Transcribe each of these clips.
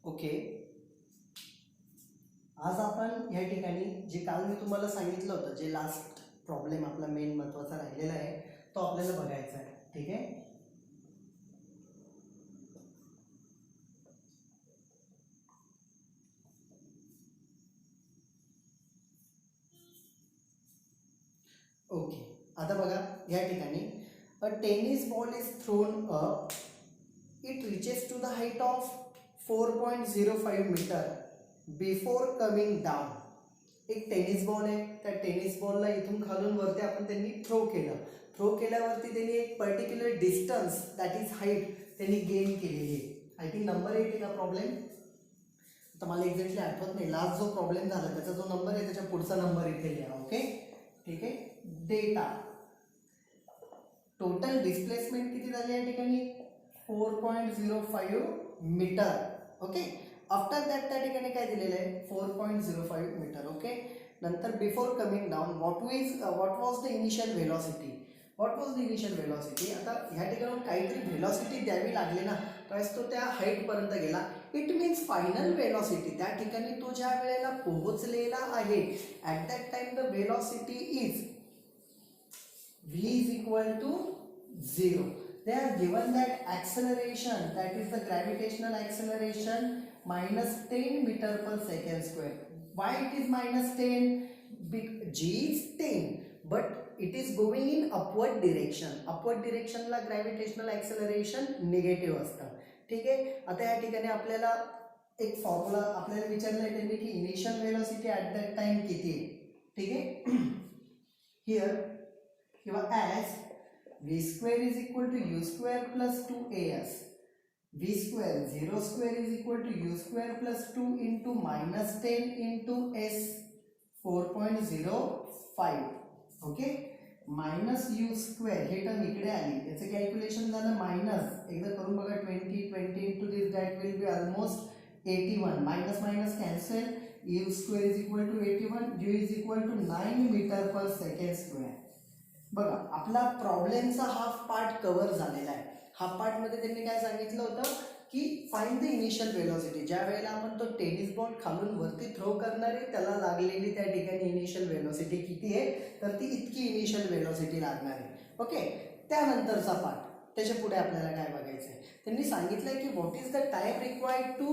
Okay, आज आपण या ठिकाणी जे काल मी तुम्हाला सांगितलं होतं, जे लास्ट प्रॉब्लेम आपला मेन महत्त्वाचा राहिलेला आहे तो आपल्याला बघायचा आहे. ठीक आहे. ओके, आता बघा या ठिकाणी a tennis ball is thrown up, it reaches to the height of 4.05 metre before coming down. एक टेनिस बॉल आहे, त्या टेनिस बॉलला इथून खालून वरती आपण त्यांनी थ्रो केल्यावरती त्यांनी एक particular distance that is height त्यांनी गेन केलेली आहे. आय थिंक नंबर 8 आहे का प्रॉब्लेम, तर मला एक्झॅक्टली आठवत नाही. लास्ट जो प्रॉब्लेम झाला त्याचा जो नंबर आहे त्याच्या पुढचा नंबर इथे लिहा. ओके, ठीक आहे. डेटा टोटल डिस्प्लेसमेंट किती झाली या ठिकाणी 4.05 मीटर. ओके, आफ्टर दॅट त्या ठिकाणी काय दिलेलं आहे 4.05 मीटर. ओके, नंतर before coming down what was the initial velocity. आता ह्या ठिकाणी काहीतरी व्हेलॉसिटी द्यावी लागली ना, त्यावेळेस तो त्या हाईटपर्यंत गेला. इट मीन्स फायनल व्हेलॉसिटी, त्या ठिकाणी तो ज्या वेळेला पोहोचलेला आहे at that time the velocity is v is equal to 0. They are given that acceleration, that is the gravitational acceleration, minus 10 meter per second square. Why it is minus 10? G is 10, but it is going in upward direction. Upward direction ला gravitational acceleration negative असतं. ठीक आहे. आता या ठिकाणी आपल्याला एक formula आपल्याला विचारलं आहे त्यांनी की initial velocity at that time किती आहे. ठीक आहे. हिअर किंवा as v square is equal to u square plus 2as, v square 0 square is equal to u square plus 2 into minus 10 into s 4.05. Okay, minus U square हे term इकडे आली, याचं calculation झालं मायनस, एकदा करून बघा 20 into this that will be almost 81. Minus minus cancel, u square is equal to 81, u is equal to 9 metre per second square. बघा आपला प्रॉब्लेमचा हाफ पार्ट कव्हर झालेला आहे. हाफ पार्टमध्ये त्यांनी काय सांगितलं होतं की फाइंड द इनिशियल व्हेलॉसिटी. ज्या वेळेला आपण तो टेनिस बॉल खालून वरती थ्रो करणार आहे त्याला लागलेली त्या ठिकाणी इनिशियल व्हेलॉसिटी किती आहे, तर ती इतकी इनिशियल व्हेलॉसिटी लागणार आहे. ओके, त्यानंतरचा पार्ट त्याच्या पुढे आपल्याला काय बघायचं आहे. त्यांनी सांगितलंय की what is the time required to,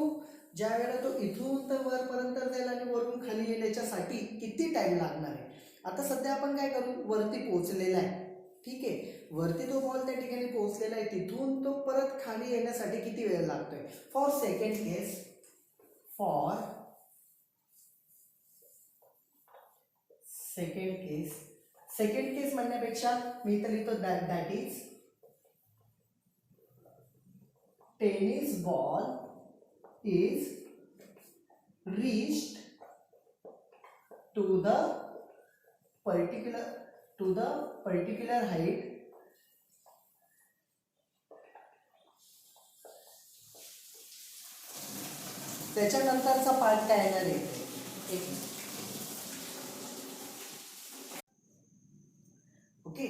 ज्या वेळेला तो इथून तर वरपर्यंत जाईल आणि वरून खाली येण्याच्यासाठी किती टाइम लागणार आहे. आता सध्या आपण काय करू, वरती पोहोचलेला आहे. ठीक आहे, वरती तो बॉल त्या ठिकाणी पोहोचलेला आहे, तिथून तो परत खाली येण्यासाठी किती वेळ लागतोय. फॉर सेकंड केस म्हणण्यापेक्षा मी इथं लिहितो that is tennis ball is reached to the particular height त्याच्यानंतरचा पार्ट काय येणार आहे. ओके,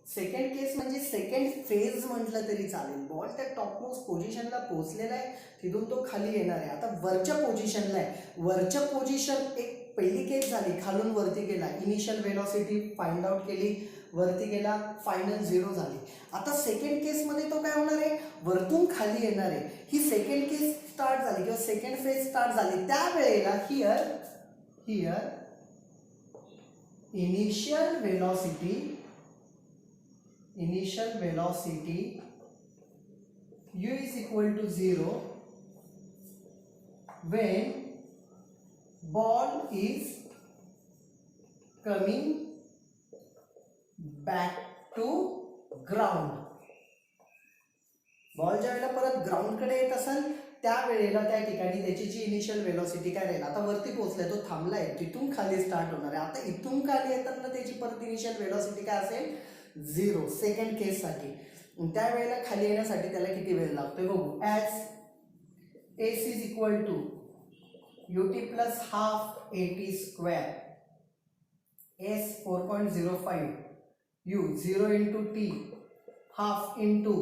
सेकंड केस म्हणजे सेकंड फेज म्हटलं तरी चालेल. बॉल त्या टॉपमोस्ट पोझिशनला पोहोचलेला आहे, तिथून तो खाली येणार आहे. आता वरच्या पोझिशनला आहे, वरच्या पोझिशन एक पहिली केस झाली, खालून वरती गेला, इनिशियल व्हेलॉसिटी फाइंड आउट केली, वरती गेला, फायनल 0 झाली. आता सेकंड केसमध्ये तो काय होणार आहे, वरतून खाली येणार आहे. ही सेकंड केस स्टार्ट झाली किंवा सेकंड फेज स्टार्ट झाली, त्यावेळेला here initial velocity u is equal to 0 when ball is coming back to ground. Ball ज्या वेळेला परत ग्राउंड कडे येत असेल त्यावेळेला त्या ठिकाणी त्याची जी इनिशियल व्हेलॉसिटी काय राहील. आता वरती पोहोचलाय, तो थांबलाय, तिथून खाली स्टार्ट होणार आहे. आता इथून खाली येताना त्याची परत इनिशियल व्हेलॉसिटी काय असेल 0 सेकंड केससाठी. त्यावेळेला खाली येण्यासाठी त्याला किती वेळ लागतोय बघू. As s is equal to ut plus half at square, s 4.05, u 0 into t half into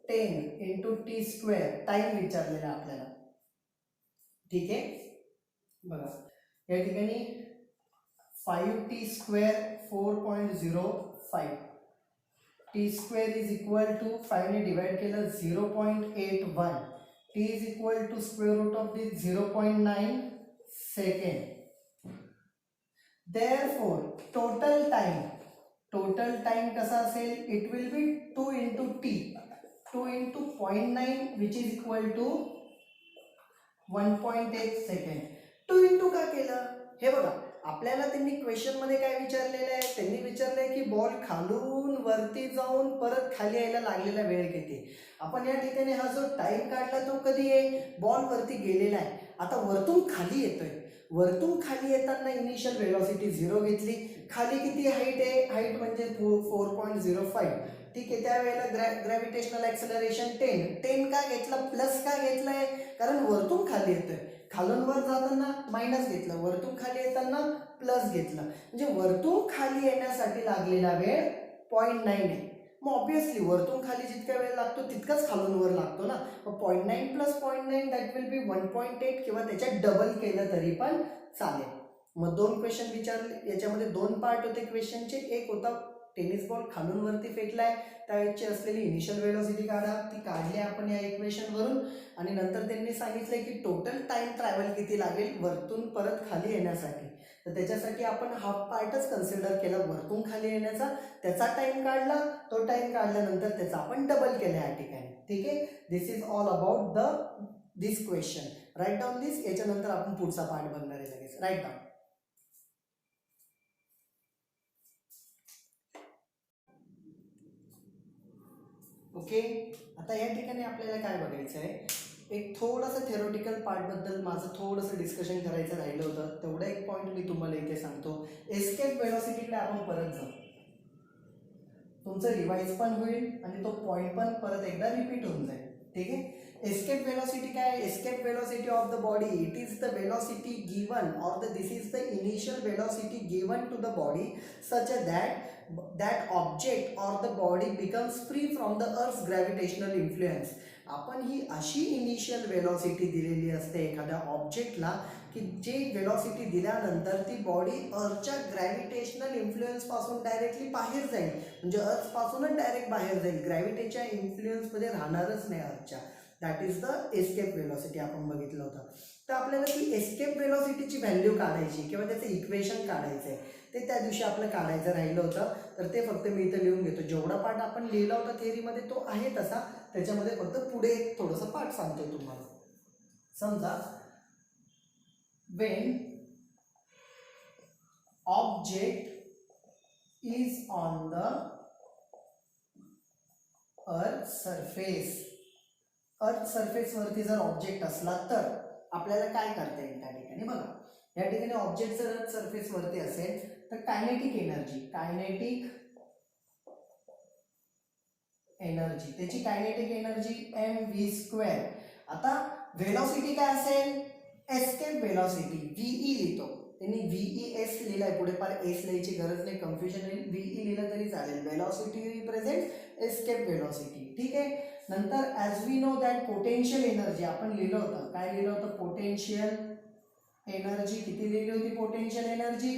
10 into t square. Time विचारलेला आपल्याला. ठीक आहे. बघा या ठिकाणी 5t² 4.05 t² is equal to 5 ने डिवाइड केलं 0.81 t is equal to square root of this 0.9 second. Therefore total time कसा असेल, it will be 2 into t, 2 into 0.9 which is equal to 1.8 second. 2 into का केलं, हे बघा आपल्याला त्यांनी क्वेश्चन मध्ये काय विचारलेलं आहे, त्यांनी विचारलंय की बॉल खालून वरती जाऊन परत खाली यायला लागलेला वेळ किती. आपण या ठिकाणी हा जो टाइम काढला तो कधी आहे, बॉल वरती गेलेला आहे, आता वरतून खाली येतोय. वरतून खाली येताना इनिशियल वेलोसिटी 0 घेतली, खाली किती हाईट आहे, हाईट म्हणजे 4.05. ठीक आहे, त्यावेळेला ग्रॅव्हिटेशनल ॲक्सेलरेशन 10 का घेतला, प्लस का घेतलाय, कारण वरतून खाली येतोय. खालून वर जाताना मायनस घेतलं, वरतून खाली येताना प्लस घेतलं, म्हणजे वरतून खाली येण्यासाठी लागलेला वेळ 0.9 आहे. मग ऑब्विसली वरतून खाली जितका वेळ लागतो तितकाच खालून वर लागतो ना. मग 0.9 प्लस 0.9 दॅट विल बी 1.8 किंवा त्याच्या डबल केलं तरी पण चालेल. मग 2 क्वेश्चन विचारले, याच्यामध्ये 2 पार्ट होते क्वेश्चनचे. एक होता टेनिस बॉल खालून वरती फेकलाय, त्याची असलेली इनिशियल वेलोसिटी काढा, ती काढली आपण या इक्वेशन वरून. आणि नंतर त्यांनी सांगितलं की टोटल टाइम ट्रॅव्हल किती लागेल वरतून परत खाली येण्यासाठी. तर त्याच्यासाठी आपण हाफ पार्टच कन्सिडर केला वरतून खाली येण्याचा, त्याचा टाइम काढला, तो टाइम काढल्यानंतर त्याचा आपण डबल केला या ठिकाणी. ठीक आहे, this is all about this question. Write down this. याच्यानंतर आपण पुढचा पार्ट बघणार आहे लगेच. Right down. ओके, आता या ठिकाणी आपल्याला काय बघायचं आहे, एक थोडंसं थेरोटिकल पार्टबद्दल माझं थोडंसं डिस्कशन करायचं राहिलं होतं. तेवढं एक पॉईंट मी तुम्हाला इथे सांगतो. एस्केप वेलोसिटीकडे आपण परत जाऊ, तुमचं रिवाइज पण होईल आणि तो पॉईंट पण परत एकदा रिपीट होऊन जाईल. ठीक आहे, एस्केप वेलोसिटी काय, escape velocity of the body, it is the velocity given or this is the initial velocity given to the body such that object or the body becomes free from the earth's gravitational influence. आपण ही अशी initial velocity दिलेली असते एखाद्या ऑब्जेक्टला की जे velocity दिल्यानंतर ती बॉडी अर्थच्या ग्रॅव्हिटेशनल इन्फ्लुएन्स पासून डायरेक्टली बाहेर जाईल, म्हणजे अर्थ पासूनच डायरेक्ट बाहेर जाईल, ग्रॅव्हिटीच्या इन्फ्लुएन्समध्ये राहणारच नाही अर्थच्या. That is the escape velocity आपण बघितलं होतं. तर आपल्याला ती एस्केप वेलोसिटीची व्हॅल्यू काढायची किंवा त्याचं इक्वेशन काढायचं आहे, ते त्या दिवशी आपलं काढायचं राहिलं होतं. तर ते फक्त मी इथं लिहून घेतो. जेवढा पार्ट आपण लिहिला होता थेअरीमध्ये तो आहे तसा, त्याच्यामध्ये फक्त पुढे एक थोडंसं पार्ट सांगतोय तुम्हाला. समजा when object is on the earth surface, earth surface वरती जर ऑब्जेक्ट असला तर आपल्याला काय करता येईल त्या ठिकाणी. बघा या ठिकाणी ऑब्जेक्ट जर अर्थ सरफेस वरती असेल तर कायनेटिक एनर्जी त्याची कायनेटिक एनर्जी mv². आता व्हेलॉसिटी काय असेल, एस्केप व्हेलॉसिटी VE लिहितो, त्यांनी VES लिहिलाय, पुढे फार एस लिहायची गरज नाही, कन्फ्युजन होईल, VE लिहिलं तरी चालेल. Velocity represent escape velocity. ठीक आहे, नंतर as we know that potential energy आपण लिहिलं होतं, काय लिहिलं होतं, पोटेन्शियल एनर्जी. किती लिहिली होती potential energy,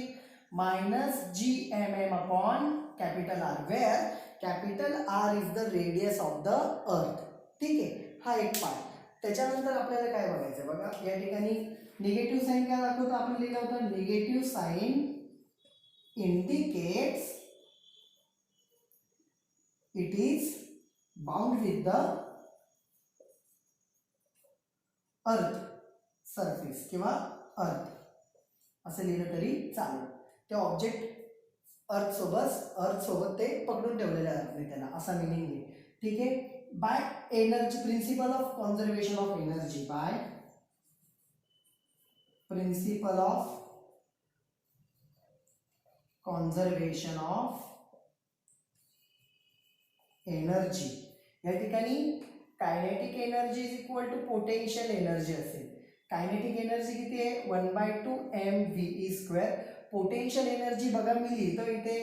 -gmm upon capital R, where capital R is the radius of the earth. ठीक आहे, हा एक पार्ट. त्याच्यानंतर आपल्याला काय बघायचं, बघा या ठिकाणी निगेटिव्ह साईन काय दाखवतो, आपण लिहिलं होतं negative sign indicates it is bound with the earth surface किंवा अर्थ असं लिहिलं तरी चालेल. ते ऑब्जेक्ट अर्थ सोबत ते पकडून ठेवलेले आहे त्याला, असा मिनिंग आहे. ठीक आहे, by energy principle of conservation of energy, by principle of conservation of energy. या ठिकाणी kinetic energy is equal to potential energy असेल. कायनेटिक एनर्जी किती आहे, 1/2 mve². पोटेन्शियल एनर्जी बघा मी लिहितो इथे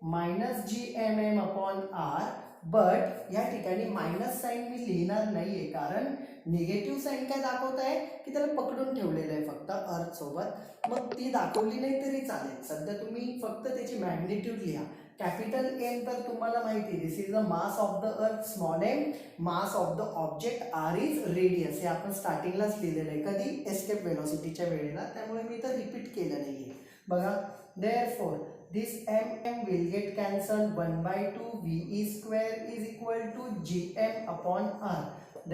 -gmm अपॉन R, बट या ठिकाणी मायनस साईन मी लिहिणार नाहीये, कारण निगेटिव्ह साईन काय दाखवत आहे की त्याला पकडून ठेवलेलं आहे फक्त अर्थ सोबत, मग ती दाखवली नाही तरी चालेल. सध्या तुम्ही फक्त त्याची मॅग्निट्यूड लिहा. कॅपिटल एम तर तुम्हाला माहिती, this is the mass of the earth. Small m mass of the object, R is radius. हे आपण स्टार्टिंगलाच लिहिलेलं आहे, कधी एस्केप वेलोसिटीच्या वेळेला, त्यामुळे मी तर रिपीट केलं नाहीये. बघा, therefore this m will get cancelled. 1/2 ve square is equal to gm upon r.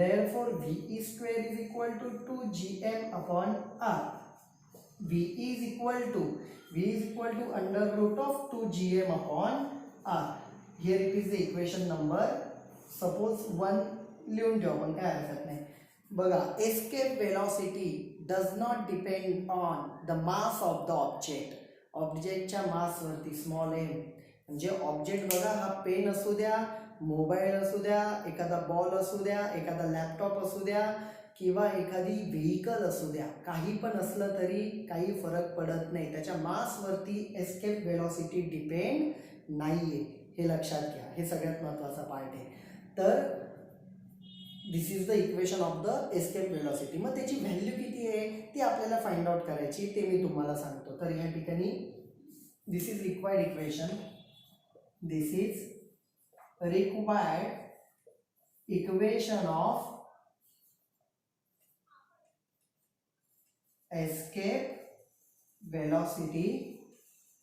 Therefore ve square is equal to 2 gm upon r. v is equal to under root of 2 gm upon r. Here it is the equation number. Suppose 1 लिहून ठेवू आपण, काय हरकत नाही. बघा, escape velocity does not depend on the mass of the object. ऑब्जेक्टच्या मासवरती, small M म्हणजे object बघा, हा पेन असू द्या, मोबाईल असू द्या, एखादा बॉल असू द्या, एखादा लॅपटॉप असू द्या, किंवा एखादी व्हेकल असू द्या, काही पण असलं तरी काही फरक पडत नाही, त्याच्या मासवरती एस्केप वेलॉसिटी डिपेंड नाहीये. हे लक्षात घ्या, हे सगळ्यात महत्त्वाचा पार्ट आहे. तर this is the equation of the escape velocity. मग त्याची व्हॅल्यू किती आहे ती आपल्याला फाइंड आउट करायची, ते मी तुम्हाला सांगतो. तर ह्या ठिकाणी this is required equation, this is required equation of escape velocity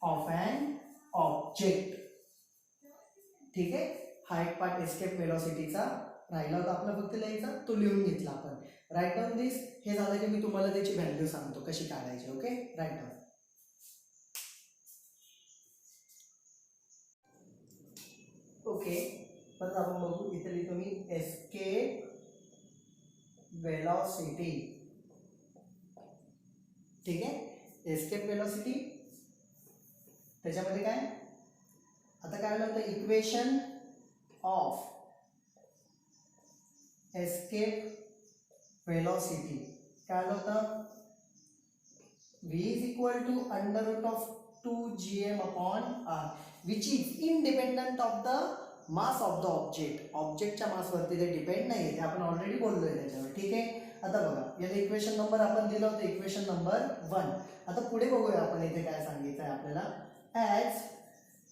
of an object. ठीक आहे, हा एक पार्ट एस्केप वेलॉसिटीचा राहिला होता आपला फक्त लिहायचा, तो लिहून घेतला आपण. राईट डाऊन दिस. हे झालं की मी तुम्हाला त्याची व्हॅल्यू सांगतो कशी काढायची. Okay, right down. ओके, परत आपण बघू. इथे लिहितो मी एस्केप वेलॉसिटी. ठीक आहे, एस्केप वेलॉसिटी. त्याच्यामध्ये काय आता काय आलं होतं, इक्वेशन ऑफ एस्केप वेलॉसिटी काय आलं होतं, v is equal to under root of 2 gm upon r, which is independent of the mass of the object. ऑब्जेक्टच्या मासवरती ते डिपेंड नाही, ते आपण ऑलरेडी बोललोय त्याच्यावर. ठीक आहे, आता बघा, याला इक्वेशन नंबर आपण दिलं होतं, इक्वेशन नंबर 1. आता पुढे बघूया आपण इथे काय सांगितलं आहे आपल्याला. As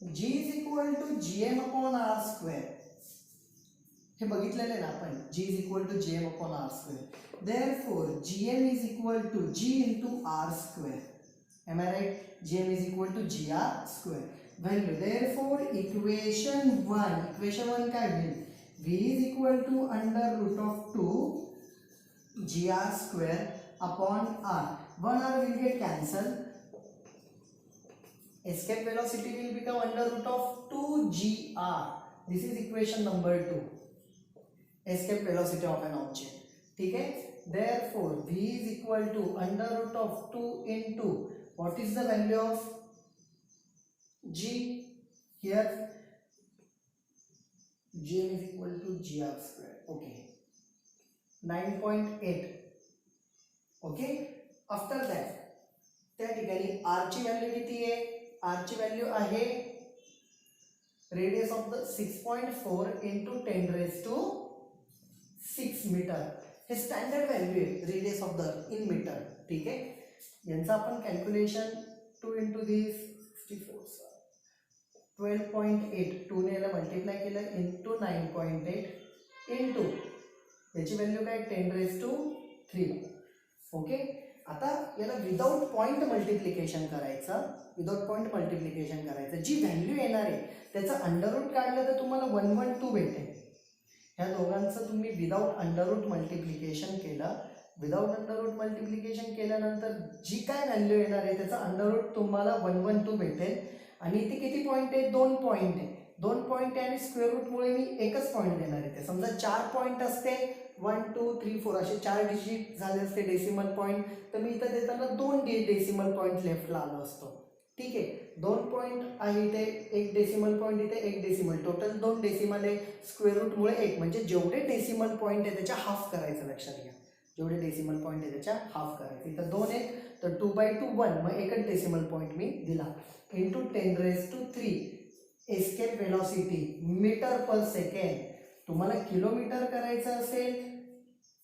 g is equal to gm upon r square. हे बघितलेलं आहे ना आपण, g is equal to gm upon r square. Therefore gm is equal to g into r square. Am I right? gm is equal to gr square. Value. Therefore equation 1 काय होईल, v is equal to under root of 2 gr square upon r. 1 r will get cancelled. Escape velocity will become under root of 2 gr. This is equation number 2. Escape velocity of an object. ठीक है, therefore v is equal to under root of 2 into what is the value of g here, gm is equal to gr square. Okay, 9.8. okay, after that त्या ठिकाणी r ची value किती आहे, r ची value आहे radius of the 6.4 into 10 raised to 6 metre. हे standard value आहे radius of the in metre. ठीक आहे, यांचं आपण कॅल्क्युलेशन 2 into this 64 12.8, 2 ने याला मल्टिप्लाय केलं इंटू 9.8 इंटू याची व्हॅल्यू काय 10 raised to 3. ओके, आता याला विदाउट पॉइंट मल्टिप्लिकेशन करायचं, जी व्हॅल्यू येणार आहे त्याचं अंडररूट काढलं तर तुम्हाला 112 भेटेल. ह्या दोघांचं तुम्ही विदाउट अंडररूट मल्टिप्लिकेशन केल्यानंतर जी काय व्हॅल्यू येणार आहे त्याचा अंडररूट तुम्हाला 112 भेटेल. आणि इथे किती पॉईंट आहे, 2 पॉईंट आहे. 2 पॉईंट आहे आणि स्क्वेअर रूटमुळे मी एकच पॉईंट देणार आहे. समजा 4 पॉईंट असते, 1 2 3 4 असे 4 डिजिट झाले असते डेसिमल पॉईंट, तर मी इथं देताना 2 डेसिमल पॉईंट लेफ्टला आलो असतो. ठीक आहे, 2 पॉईंट आहे इथे, 1 डेसिमल पॉईंट इथे, 1 डेसिमल, टोटल 2 डेसिमल आहे. स्क्वेअर रूटमुळे 1 म्हणजे जेवढे डेसिमल पॉईंट आहे त्याच्या हाफ करायचं. लक्षात घ्या, जेवढे डेसिमल पॉईंट आहे त्याच्या हाफ करायचं. इथं 2 आहेत तर 2/2 1, मग एकच डेसिमल पॉईंट मी दिला into 10 raised to 3. Escape velocity metre per second. तुम्हाला किलोमीटर करायचं असेल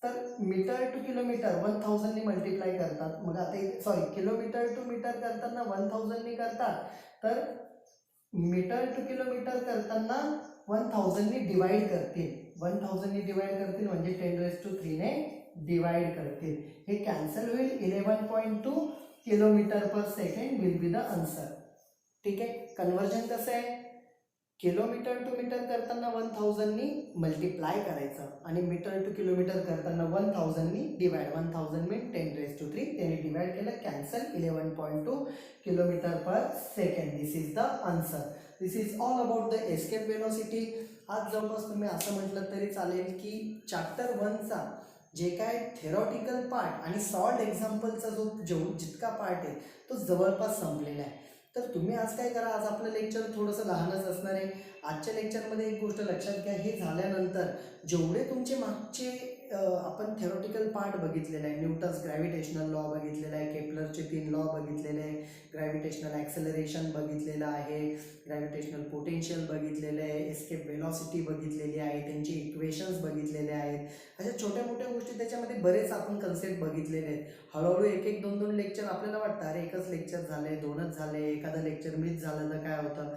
तर मीटर टू किलोमीटर 1000 ने मल्टिप्लाय करतात. मग आता सॉरी किलोमीटर टू मीटर करताना 1000 ने करतात, तर मीटर टू किलोमीटर करताना 1000 ने डिवाइड करतील. 1000 ने डिवाइड करतील म्हणजे 10⁻³ ने डिवाइड करतील. हे कॅन्सल होईल. 11.2 kilometre per second will be the answer. ठीक आहे. कन्वर्जन कसं आहे, किलोमीटर टू मीटर करताना 1000 नी मल्टिप्लाय करायचं आणि मीटर टू किलोमीटर करताना 1000 नी डिवाइड. 1000 मीन 10⁻³ त्याने डिवाइड केलं, cancel. 11.2 kilometre per second. This is the answer. This is all about the escape velocity. आज जवळपास तुम्ही असं म्हटलं तरी चालेल की चॅप्टर 1चा जे काय थेरॉटिकल पार्ट आणि सॉल्ड एक्झाम्पलचा जितका पार्ट आहे तो जवळपास संपलेला आहे. तर तुम्ही आज काय करा, आज आपलं लेक्चर थोडंसं लहानच असणार आहे. आजच्या लेक्चरमध्ये एक गोष्ट लक्षात घ्या, हे झाल्यानंतर जेवढे तुमचे मागचे आपण थेरॉटिकल पार्ट बघितलेला आहे, न्यूटन्स ग्रॅव्हिटेशनल लॉ बघितलेला आहे, केपलरचे 3 लॉ बघितलेले आहे, ग्रॅव्हिटेशनल ॲक्सेलरेशन बघितलेलं आहे, ग्रॅव्हिटेशनल पोटेन्शियल बघितलेलं आहे, एस्केप वेलॉसिटी बघितलेली आहे, त्यांचे इक्वेशन्स बघितलेले आहेत. अशा छोट्या मोठ्या गोष्टी त्याच्यामध्ये बरेच आपण कन्सेप्ट बघितलेले आहेत. हळूहळू एक एक 2 2 लेक्चर आपल्याला वाटतं अरे एकच लेक्चर झाले, 2च झाले, एखादं लेक्चर मिस झालं तर काय होतं.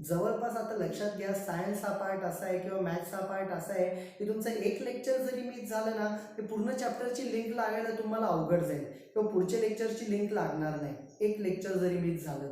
जवळपास आता लक्षात घ्या, सायन्स हा पार्ट असा आहे किंवा मॅथ्स हा पार्ट असा आहे की तुमचं एक लेक्चर जरी मिस झालं ना, ते पूर्ण चॅप्टरची लिंक लागायला तुम्हाला अवघड जाईल किंवा पुढच्या लेक्चरची लिंक लागणार नाही. एक लेक्चर जरी मिस झालं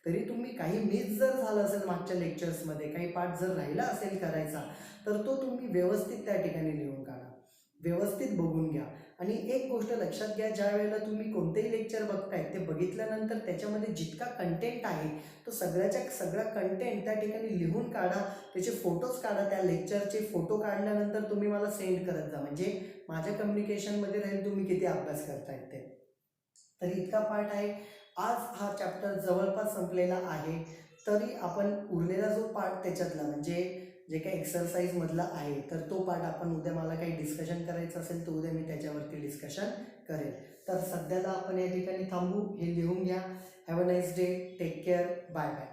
तरी तुम्ही काही मिस जर झालं असेल मागच्या लेक्चर्समध्ये, काही पार्ट जर राहिला असेल करायचा, तर तो तुम्ही व्यवस्थित त्या ठिकाणी लिहून काढा, व्यवस्थित बघून घ्या. आणि एक गोष्ट लक्षात घ्या, ज्या वेळेला तुम्ही कोणतेही लेक्चर बघताय ते बघितल्यानंतर त्याच्यामध्ये जितका कंटेंट आहे तो सगळा कंटेंट त्या ठिकाणी लिहून काढा, त्याचे फोटोज काढा. त्या लेक्चरचे फोटो काढल्यानंतर तुम्ही मला सेंड करत जा, म्हणजे माझ्या कम्युनिकेशनमध्ये राहील तुम्ही किती अभ्यास करतायत ते. तर इतका पार्ट आहे. आज हा चॅप्टर जवळपास संपलेला आहे. तरी आपण उरलेला जो पार्ट त्याच्यातला म्हणजे जे काही एक्सरसाइजमधला आहे, तर तो पार्ट आपण उद्या मला काही डिस्कशन करायचं असेल तर उद्या मी त्याच्यावरती डिस्कशन करेल. तर सध्याला आपण या ठिकाणी थांबू. हे लिहून घ्या. Have a nice day. Take care. Bye bye.